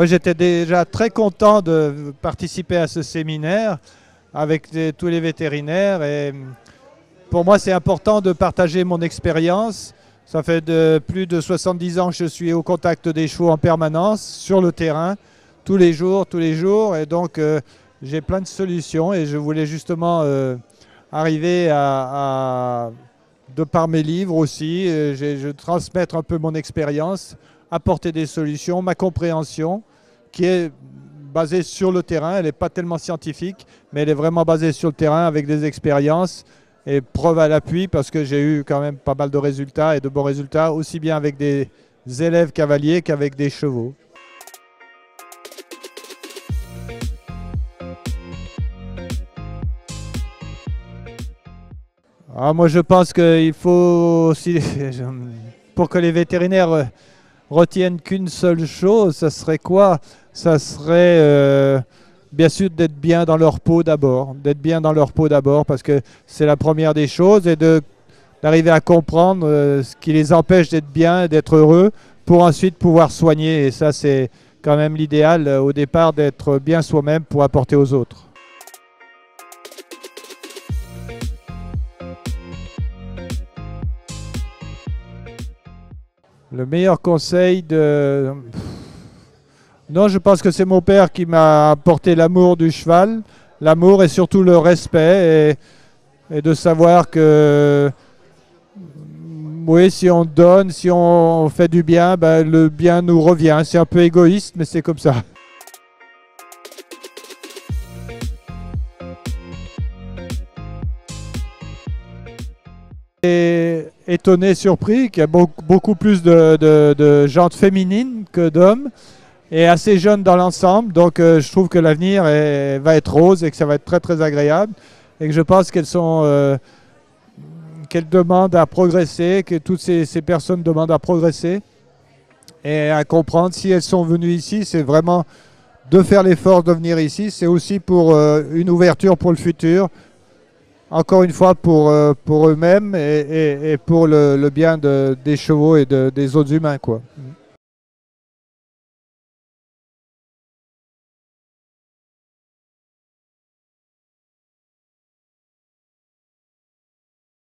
Moi, j'étais déjà très content de participer à ce séminaire avec tous les vétérinaires. Et pour moi, c'est important de partager mon expérience. Ça fait plus de 70 ans que je suis au contact des chevaux en permanence, sur le terrain, tous les jours, tous les jours. Et donc, j'ai plein de solutions et je voulais justement arriver de par mes livres aussi, je transmettre un peu mon expérience, apporter des solutions, ma compréhension, qui est basée sur le terrain. Elle n'est pas tellement scientifique, mais elle est vraiment basée sur le terrain avec des expériences et preuve à l'appui, parce que j'ai eu quand même pas mal de résultats et de bons résultats, aussi bien avec des élèves cavaliers qu'avec des chevaux. Moi, je pense qu'il faut aussi, pour que les vétérinaires retiennent qu'une seule chose, ça serait quoi? Ça serait bien sûr d'être bien dans leur peau d'abord, parce que c'est la première des choses, et d'arriver à comprendre ce qui les empêche d'être bien, d'être heureux, pour ensuite pouvoir soigner. Et ça, c'est quand même l'idéal au départ, d'être bien soi-même pour apporter aux autres. Le meilleur conseil Non, je pense que c'est mon père qui m'a apporté l'amour du cheval, l'amour et surtout le respect, et de savoir que oui, si on donne, si on fait du bien, ben, le bien nous revient. C'est un peu égoïste, mais c'est comme ça. Et étonné, surpris qu'il y a beaucoup plus de jantes féminines que d'hommes, et assez jeunes dans l'ensemble. Donc je trouve que l'avenir va être rose et que ça va être très très agréable, et que je pense qu'elles demandent à progresser, que toutes ces personnes demandent à progresser et à comprendre, si elles sont venues ici, c'est vraiment de faire l'effort de venir ici. C'est aussi pour une ouverture pour le futur, encore une fois pour eux-mêmes et pour le bien des chevaux et des autres humains, quoi.